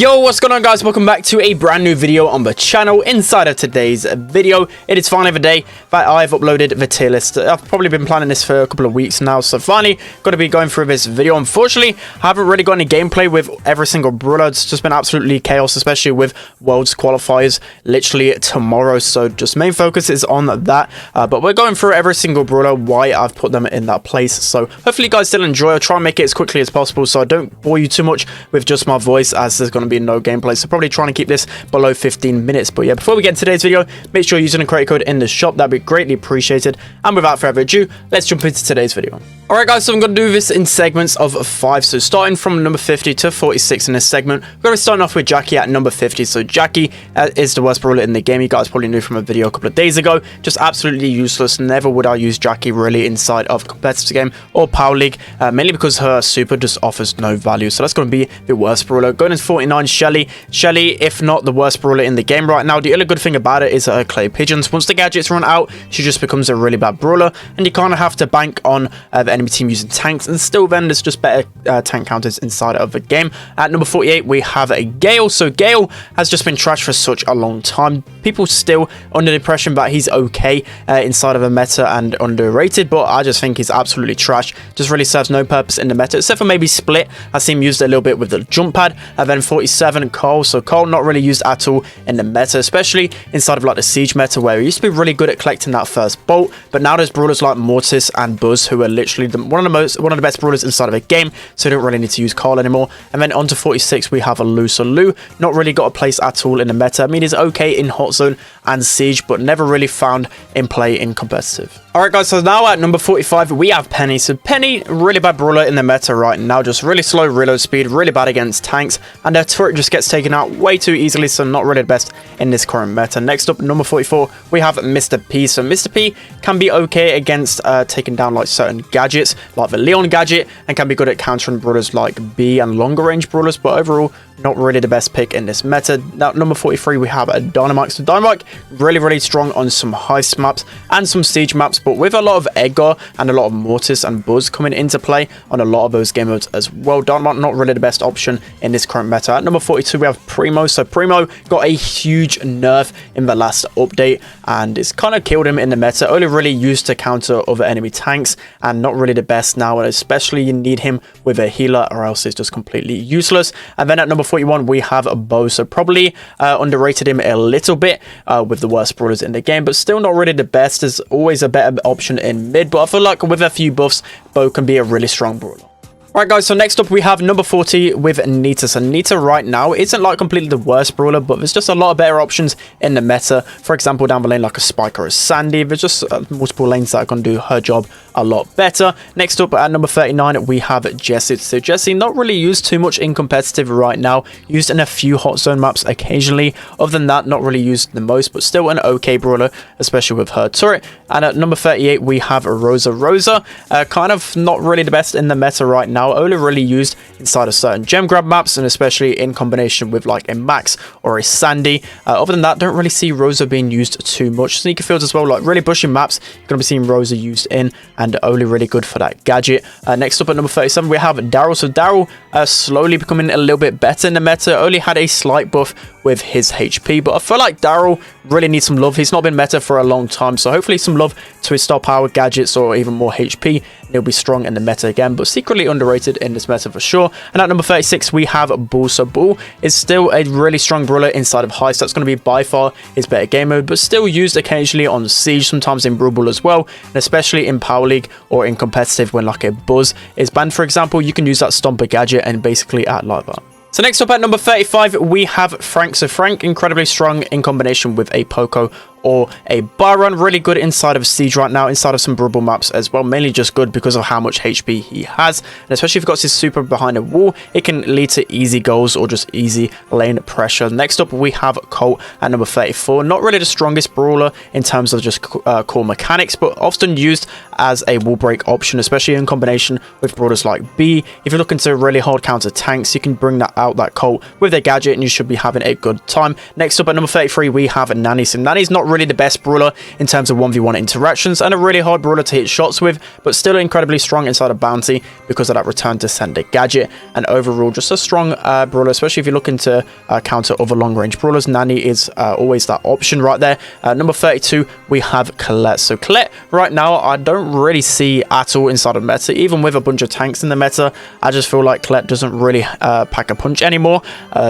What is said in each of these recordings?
Yo, what's going on, guys? Welcome back to a brand new video on the channel. Inside of today's video, it is finally the day that I've uploaded the tier list. I've probably been planning this for a couple of weeks now, so finally got to be going through this video. Unfortunately, I haven't really got any gameplay with every single brawler. It's just been absolutely chaos, especially with Worlds qualifiers literally tomorrow, so just main focus is on that. But we're going through every single brawler, why I've put them in that place. So hopefully you guys still enjoy. I'll try and make it as quickly as possible so I don't bore you too much with just my voice, as there's going to be no gameplay, so probably trying to keep this below 15 minutes. But yeah, before we get into today's video, make sure you're using a creator code in the shop. That'd be greatly appreciated. And without further ado, let's jump into today's video. Alright guys, so I'm going to do this in segments of 5, so starting from number 50 to 46 in this segment. We're going to start off with Jackie at number 50. So Jackie is the worst brawler in the game. You guys probably knew from a video a couple of days ago. Just absolutely useless. Never would I use Jackie really inside of a competitive game or Power League, mainly because her super just offers no value. So that's going to be the worst brawler. Going into 49, Shelly. Shelly, if not the worst brawler in the game right now. The only good thing about it is her clay pigeons. Once the gadgets run out, she just becomes a really bad brawler, and you kind of have to bank on the enemy team using tanks, and still then there's just better tank counters inside of the game. At number 48, we have a Gale. So Gale has just been trashed for such a long time. People still under the impression that he's okay inside of a meta and underrated, but I just think he's absolutely trash. Just really serves no purpose in the meta, except for maybe Split. I see him used a little bit with the jump pad. And then 47, Cole. So Cole not really used at all in the meta, especially inside of like the siege meta, where he used to be really good at collecting that first bolt, but now there's brawlers like Mortis and Buzz who are literally one of the best brawlers inside of a game, so you don't really need to use Cole anymore. And then on to 46, we have a Lou. So Lou not really got a place at all in the meta. I mean, he's okay in hot zone and siege, but never really found in play in competitive. Alright guys, so now at number 45, we have Penny. So Penny, really bad brawler in the meta right now, just really slow reload speed, really bad against tanks, and their turret just gets taken out way too easily, so not really the best in this current meta. Next up, number 44, we have Mr. P. So Mr. P can be okay against taking down like certain gadgets, like the Leon gadget, and can be good at countering brawlers like B and longer range brawlers, but overall, not really the best pick in this meta. Now, number 43, we have a Dynamite. So Dynamite, really strong on some heist maps and some siege maps, but with a lot of EDGAR and a lot of Mortis and Buzz coming into play on a lot of those game modes as well, Dynamite not really the best option in this current meta. At number 42, we have Primo. So Primo got a huge nerf in the last update, and it's kind of killed him in the meta. Only really used to counter other enemy tanks, and not really the best now, and especially you need him with a healer, or else it's just completely useless. And then at number 41, we have a Bo. So probably underrated him a little bit with the worst brawlers in the game, but still not really the best. There's always a better option in mid, but I feel like with a few buffs, Bo can be a really strong brawler. Alright guys, so next up we have number 40 with Nita. So Nita right now isn't like completely the worst brawler, but there's just a lot of better options in the meta. For example, down the lane like a Spike or a Sandy. There's just multiple lanes that are going to do her job a lot better. Next up at number 39, we have Jessie. So Jessie not really used too much in competitive right now. Used in a few hot zone maps occasionally. Other than that, not really used the most, but still an okay brawler, especially with her turret. And at number 38, we have Rosa. Rosa, kind of not really the best in the meta right now. Only really used inside of certain gem grab maps, and especially in combination with like a Max or a Sandy. Other than that, don't really see Rosa being used too much. Sneaker fields as well, like really bushing maps, you're going to be seeing Rosa used in, and only really good for that gadget. Next up at number 37, we have Daryl. So Daryl slowly becoming a little bit better in the meta. Only had a slight buff with his HP, but I feel like Daryl really needs some love. He's not been meta for a long time, so hopefully some love to his star power gadgets or even more HP, and he'll be strong in the meta again, but secretly underrated in this meta for sure. And at number 36, we have Bull. So Bull is still a really strong brawler inside of Heist. That's going to be by far his better game mode, but still used occasionally on Siege, sometimes in Brawl as well, and especially in Power League or in competitive when like a Buzz is banned, for example, you can use that Stomper gadget and basically act like that. So next up at number 35, we have Frank. So Frank, incredibly strong in combination with a Poco or a Byron. Really good inside of Siege right now, inside of some Brawl maps as well. Mainly just good because of how much HP he has. And especially if you've got his super behind a wall, it can lead to easy goals or just easy lane pressure. Next up, we have Colt at number 34. Not really the strongest brawler in terms of just core mechanics, but often used as a wall break option, especially in combination with brawlers like B. If you're looking to really hard counter tanks, you can bring that out, that Colt, with their gadget, and you should be having a good time. Next up at number 33, we have Nanny. So Nanny's not really the best brawler in terms of 1v1 interactions, and a really hard brawler to hit shots with, but still incredibly strong inside of bounty because of that return to sender gadget. And overall, just a strong brawler, especially if you're looking to counter other long range brawlers. Nanny is always that option right there. Number 32, we have Colette. So Colette right now, I don't really see at all inside of meta. Even with a bunch of tanks in the meta, I just feel like Colette doesn't really pack a punch anymore.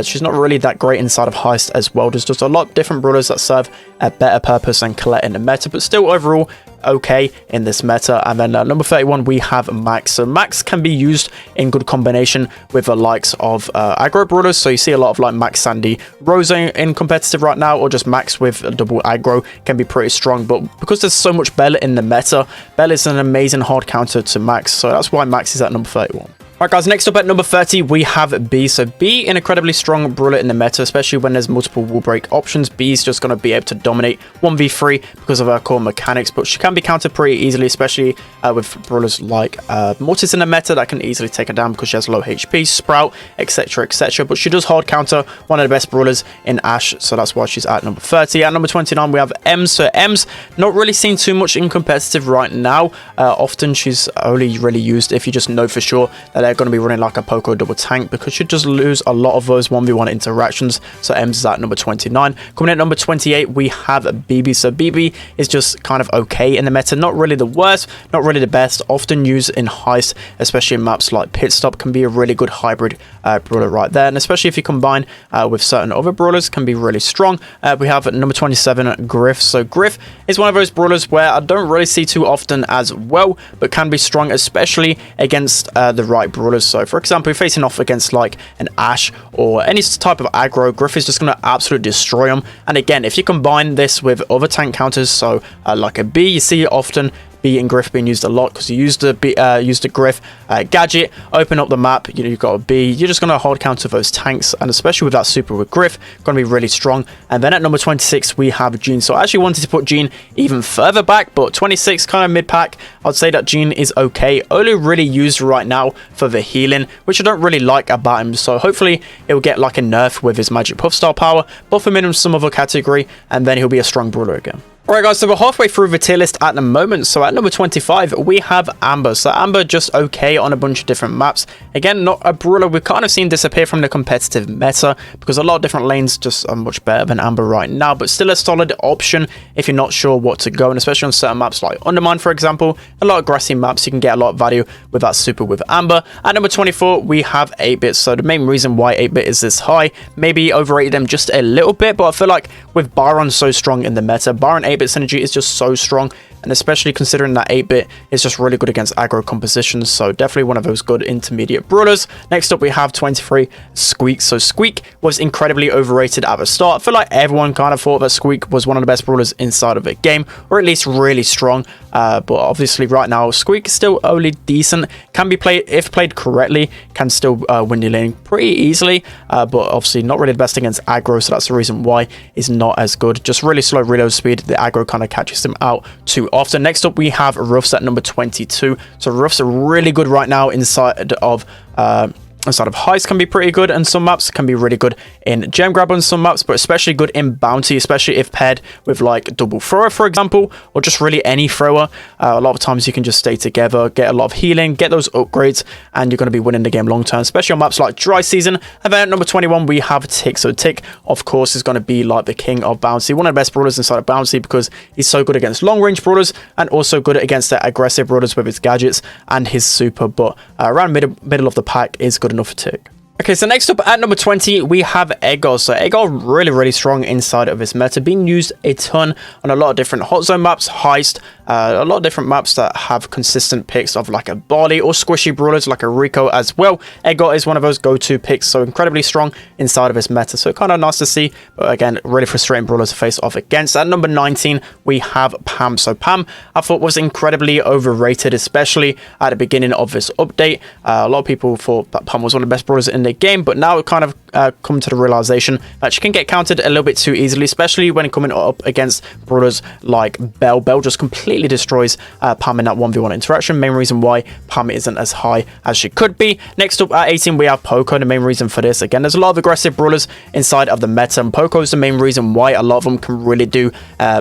She's not really that great inside of Heist as well. There's just a lot of different brawlers that serve a better purpose than Colette in the meta, but still overall okay in this meta. And then number 31, we have Max. So Max can be used in good combination with the likes of aggro brawlers. So you see a lot of like Max Sandy Rosa in competitive right now, or just Max with a double aggro can be pretty strong. But because there's so much Bell in the meta, Bell is an amazing hard counter to Max, so that's why Max is at number 31. Right guys, next up at number 30, we have B. So B, an incredibly strong brawler in the meta, especially when there's multiple wall break options. B is just going to be able to dominate 1v3 because of her core mechanics, but she can be countered pretty easily, especially with brawlers like Mortis in the meta that can easily take her down because she has low HP, Sprout, etc, etc. But she does hard counter one of the best brawlers in Ash, so that's why she's at number 30. At number 29, we have Ems. So Ems, not really seen too much in competitive right now. Often she's only really used if you just know for sure that they're going to be running like a Poco double tank, because you just lose a lot of those 1v1 interactions. So Ems is at number 29. Coming in at number 28, we have BB. So BB is just kind of okay in the meta, not really the worst, not really the best, often used in Heist, especially in maps like Pit Stop, can be a really good hybrid brawler right there, and especially if you combine with certain other brawlers, can be really strong. We have at number 27, Griff. So Griff is one of those brawlers where I don't really see too often as well, but can be strong, especially against the right brawlers. So for example, if you're facing off against like an Ash or any type of aggro, Griff is just going to absolutely destroy them. And again, if you combine this with other tank counters, so like a B, you see often B and Griff being used a lot because you use the Griff gadget, open up the map, you've got a B, you're just going to hard counter those tanks, and especially with that super with Griff, going to be really strong. And then at number 26, we have Jean. So I actually wanted to put Jean even further back, but 26, kind of mid-pack, I'd say that Jean is okay. Only really used right now for the healing, which I don't really like about him. So hopefully it will get like a nerf with his Magic Puff Star power, buff him in some other category, and then he'll be a strong brawler again. Alright guys, so we're halfway through the tier list at the moment. So at number 25, we have Amber. So Amber just okay on a bunch of different maps. Again, not a brawler we've kind of seen disappear from the competitive meta, because a lot of different lanes just are much better than Amber right now, but still a solid option if you're not sure what to go, and especially on certain maps like Undermine, for example, a lot of grassy maps, you can get a lot of value with that super with Amber. At number 24, we have 8-Bit. So the main reason why 8-Bit is this high, maybe overrated them just a little bit, but I feel like with Byron so strong in the meta, Byron 8-Bit synergy is just so strong, and especially considering that 8-Bit is just really good against aggro compositions, so definitely one of those good intermediate brawlers. Next up, we have 23, Squeak. So Squeak was incredibly overrated at the start. I feel like everyone kind of thought that Squeak was one of the best brawlers inside of the game, or at least really strong, but obviously right now Squeak is still only decent, can be played, if played correctly, can still win your lane pretty easily, but obviously not really the best against aggro, so that's the reason why he's not as good. Just really slow reload speed, the aggro kind of catches him out too often. Next up, we have Ruffs at number 22. So Ruffs are really good right now inside of Heist, can be pretty good, and some maps can be really good in Gem Grab on some maps, but especially good in Bounty, especially if paired with like Double Thrower, for example, or just really any thrower. A lot of times you can just stay together, get a lot of healing, get those upgrades, and you're going to be winning the game long term, especially on maps like Dry Season. And then at number 21, we have Tick. So Tick, of course, is going to be like the king of Bounty, one of the best brawlers inside of Bounty, because he's so good against long range brawlers and also good against the aggressive brawlers with his gadgets and his super, but around middle of the pack is good enough for Tick. Okay, so next up at number 20, we have EDGAR. So EDGAR really strong inside of this meta, being used a ton on a lot of different hot zone maps, Heist, a lot of different maps that have consistent picks of like a Barley or squishy brawlers like a Rico as well. EDGAR is one of those go-to picks, so incredibly strong inside of this meta, so kind of nice to see, but again, really frustrating brawlers to face off against. At number 19, we have Pam. So Pam, I thought, was incredibly overrated, especially at the beginning of this update. A lot of people thought that Pam was one of the best brawlers in the game, but now kind of come to the realization that she can get countered a little bit too easily, especially when coming up against brawlers like Belle. Belle just completely destroys Pam in that 1v1 interaction. Main reason why Pam isn't as high as she could be. Next up at 18, we have Poco. The main reason for this, again, there's a lot of aggressive brawlers inside of the meta, and Poco is the main reason why a lot of them can really do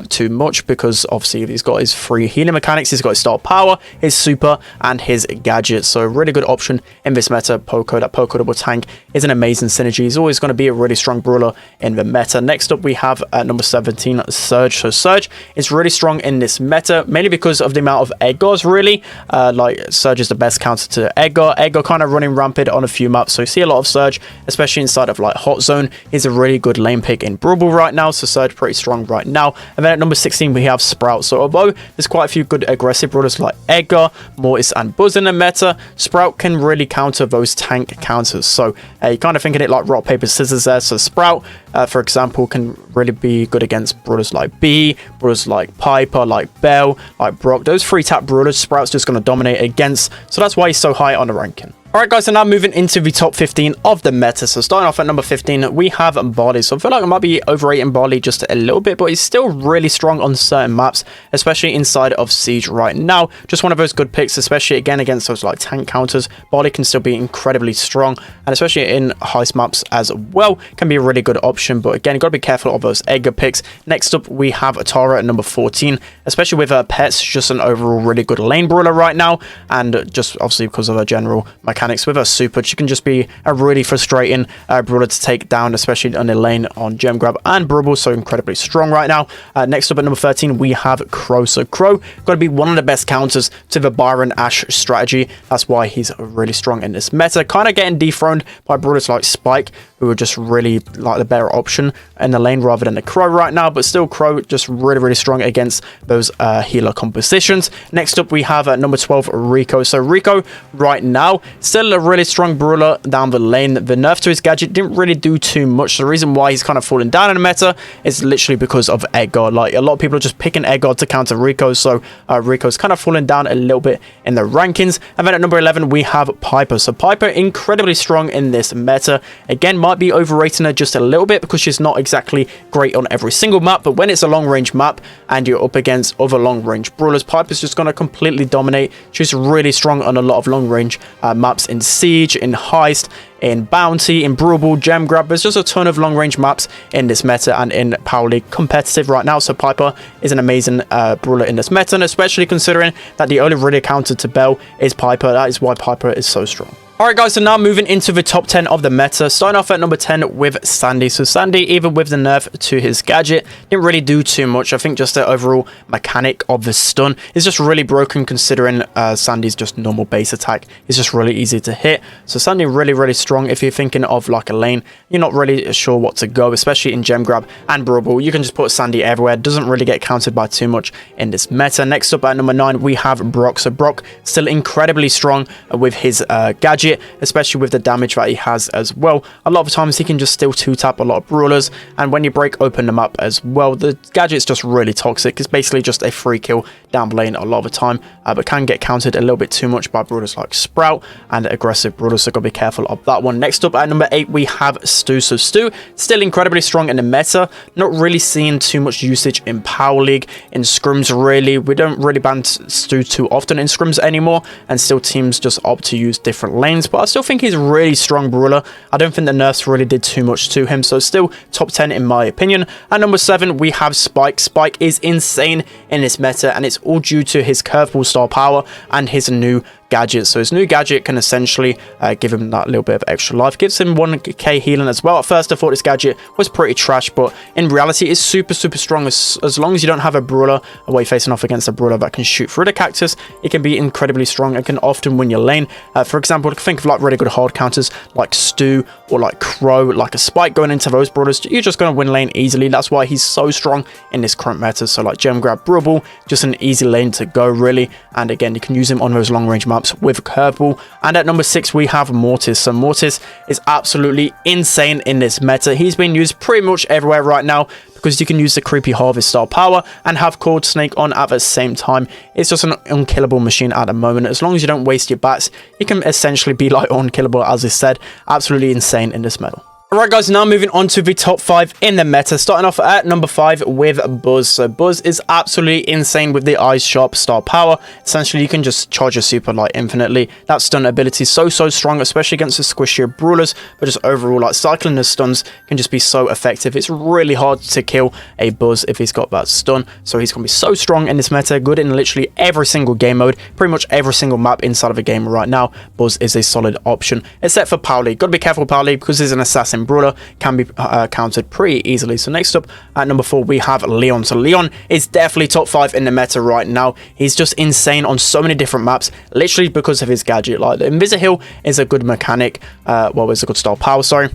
too much, because obviously he's got his free healing mechanics, he's got his star power, his super, and his gadget. So a really good option in this meta. Poco, that Poco double tank is an amazing synergy. He's always going to be a really strong brawler in the meta. Next up, we have number 17, Surge. So Surge is really strong in this meta, mainly because of the amount of EDGARs, really. Like, Surge is the best counter to EDGAR. EDGAR kind of running rampant on a few maps, so you see a lot of Surge, especially inside of like Hot Zone. He's a really good lane pick in Brawl right now, so Surge pretty strong right now. And then at number 16, we have Sprout. So although there's quite a few good aggressive brawlers like EDGAR, Mortis, and Buzz in the meta, Sprout can really counter those tank counters. So you're kind of thinking it like rock, paper, scissors there. So Sprout, for example, can really be good against brawlers like B, brawlers like Piper, like Belle, like Brock. Those 3-tap brawlers, Sprout's just going to dominate against. So that's why he's so high on the ranking. Alright guys, so now moving into the top 15 of the meta. So starting off at number 15, we have Barley. So I feel like I might be overrating Barley just a little bit, but he's still really strong on certain maps, especially inside of Siege right now. Just one of those good picks, especially again against those like tank counters. Barley can still be incredibly strong, and especially in heist maps as well, can be a really good option. But again, you've got to be careful of those EDGAR picks. Next up, we have Tara at number 14, especially with her pets, just an overall really good lane brawler right now, and just obviously because of her general mechanics with her super, she can just be a really frustrating brawler to take down, especially on the lane on gem grab and Brawl, so incredibly strong right now. Next up at number 13, we have Crow. So Crow got to be one of the best counters to the Byron Ash strategy. That's why he's really strong in this meta, kind of getting dethroned by brawlers like Spike, who are just really like the better option in the lane rather than the Crow right now. But still, Crow just really strong against those healer compositions. Next up, we have number 12, Rico. So Rico right now still a really strong brawler down the lane. The nerf to his gadget didn't really do too much. The reason why he's kind of fallen down in the meta is literally because of EDGAR. Like, a lot of people are just picking EDGAR to counter Rico, so Rico's kind of fallen down a little bit in the rankings. And then at number 11, we have Piper. So Piper incredibly strong in this meta. Again, might be overrating her just a little bit because she's not exactly great on every single map, but when it's a long range map and you're up against other long range brawlers, Piper's just going to completely dominate. She's really strong on a lot of long range maps in Siege, in Heist, in Bounty, in Brawl, Gem Grab. There's just a ton of long range maps in this meta and in Power League competitive right now. So Piper is an amazing brawler in this meta, and especially considering that the only really counter to Belle is Piper. That is why Piper is so strong. Alright guys, so now moving into the top 10 of the meta, starting off at number 10 with Sandy. So Sandy, even with the nerf to his gadget, didn't really do too much. I think just the overall mechanic of the stun is just really broken, considering Sandy's just normal base attack is just really easy to hit. So Sandy really strong if you're thinking of like a lane, you're not really sure what to go, especially in Gem Grab and Brawl. You can just put Sandy everywhere, doesn't really get countered by too much in this meta. Next up at number 9, we have Brock. So Brock still incredibly strong with his gadget, especially with the damage that he has as well. A lot of times he can just still 2-tap a lot of brawlers, and when you break open them up as well, the gadget's just really toxic. It's basically just a free kill down the lane a lot of the time, but can get countered a little bit too much by brawlers like Sprout and aggressive brawlers, so gotta be careful of that one. Next up at number 8, we have Stu. So Stu still incredibly strong in the meta, not really seeing too much usage in Power League, in scrims really. We don't really ban Stu too often in scrims anymore, and still teams just opt to use different lanes, but I still think he's a really strong brawler. I don't think the nerfs really did too much to him, so still top 10 in my opinion. At number 7, we have Spike. Spike is insane in this meta, and it's all due to his curveball star power and his new gadget. So his new gadget can essentially give him that little bit of extra life, gives him 1k healing as well. At first I thought this gadget was pretty trash, but in reality it's super strong. As long as you don't have a brawler away facing off against a brawler that can shoot through the cactus, it can be incredibly strong and can often win your lane. For example, think of like really good hard counters like Stu or like Crow, like a Spike going into those brawlers, you're just going to win lane easily. That's why he's so strong in this current meta. So like Gem Grab, Brawl, just an easy lane to go really, and again you can use him on those long range maps with curveball. And at number 6, we have Mortis. So Mortis is absolutely insane in this meta. He's being used pretty much everywhere right now because you can use the creepy harvest style power and have Cold Snake on at the same time. It's just an unkillable machine at the moment. As long as you don't waste your bats, you can essentially be like unkillable, as I said. Absolutely insane in this meta. Alright guys, now moving on to the top 5 in the meta, starting off at number 5 with Buzz. So Buzz is absolutely insane with the Eyes Sharp star power. Essentially, you can just charge your super like infinitely. That stun ability is so strong, especially against the squishier brawlers, but just overall, like cycling the stuns can just be so effective. It's really hard to kill a Buzz if he's got that stun, so he's going to be so strong in this meta, good in literally every single game mode, pretty much every single map inside of a game right now. Buzz is a solid option, except for Brawl. Got to be careful with Brawl because he's an assassin brawler, can be countered pretty easily. So next up at number 4 we have Leon. So Leon is definitely top 5 in the meta right now. He's just insane on so many different maps, literally because of his gadget. Like the Invisihill is a good mechanic, well, it's a good style power, sorry,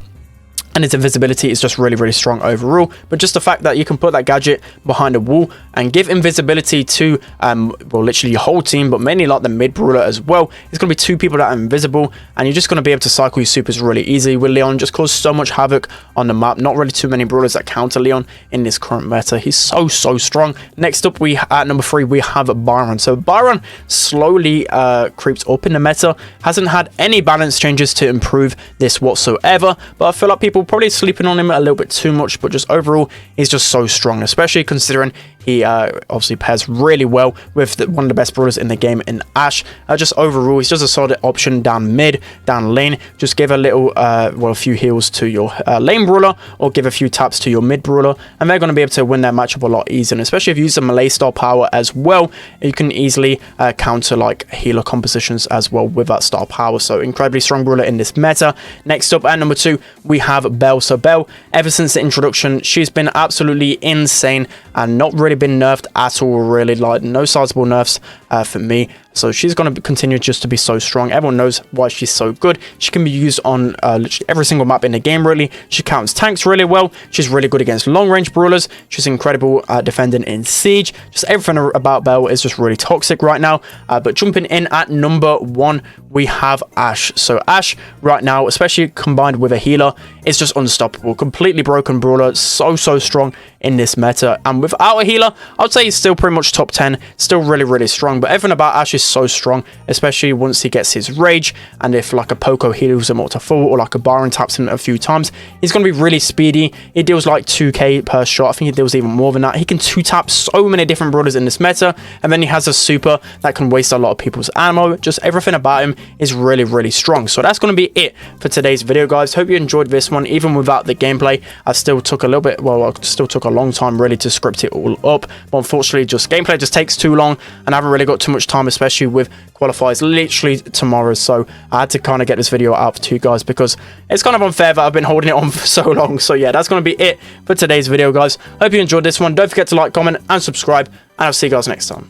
and its invisibility is just really strong overall. But just the fact that you can put that gadget behind a wall and give invisibility to well, literally your whole team, but mainly like the mid brawler as well. It's going to be 2 people that are invisible, and you're just going to be able to cycle your supers really easily with Leon. Just cause so much havoc on the map. Not really too many brawlers that counter Leon in this current meta. He's so strong. Next up, at number 3 we have Byron. So Byron slowly creeps up in the meta. Hasn't had any balance changes to improve this whatsoever, but I feel like people probably sleeping on him a little bit too much. But just overall, he's just so strong, especially considering he obviously pairs really well with one of the best brawlers in the game in Ash. Just overall, he's just a solid option down mid, down lane. Just give a little, well, a few heals to your lane brawler, or give a few taps to your mid brawler, and they're going to be able to win their matchup a lot easier. And especially if you use the melee style power as well, you can easily counter like healer compositions as well with that star power. So incredibly strong brawler in this meta. Next up at number 2 we have Belle. So Belle, ever since the introduction, she's been absolutely insane and not really been nerfed at all, really. Like no sizable nerfs for me. So she's going to continue just to be so strong. Everyone knows why she's so good. She can be used on literally every single map in the game, really. She counts tanks really well. She's really good against long-range brawlers. She's incredible defending in Siege. Just everything about Belle is just really toxic right now. But jumping in at number 1, we have Ash. So Ash right now, especially combined with a healer, is just unstoppable. Completely broken brawler. So strong in this meta. And without a healer, I would say he's still pretty much top 10. Still really strong. But everything about Ash is so strong, especially once he gets his rage, and if like a Poco heals him up to full, or like a Byron taps him a few times, he's going to be really speedy. He deals like 2k per shot. I think he deals even more than that. He can 2-tap so many different brawlers in this meta, and then he has a super that can waste a lot of people's ammo. Just everything about him is really strong. So that's going to be it for today's video, guys. Hope you enjoyed this one. Even without the gameplay, I still took a little bit, well, I still took a long time really to script it all up, but unfortunately just gameplay just takes too long, and I haven't really got too much time, especially with qualifiers literally tomorrow. So I had to kind of get this video out to you guys because it's kind of unfair that I've been holding it on for so long. So yeah, that's going to be it for today's video, guys. Hope you enjoyed this one. Don't forget to like, comment and subscribe, and I'll see you guys next time.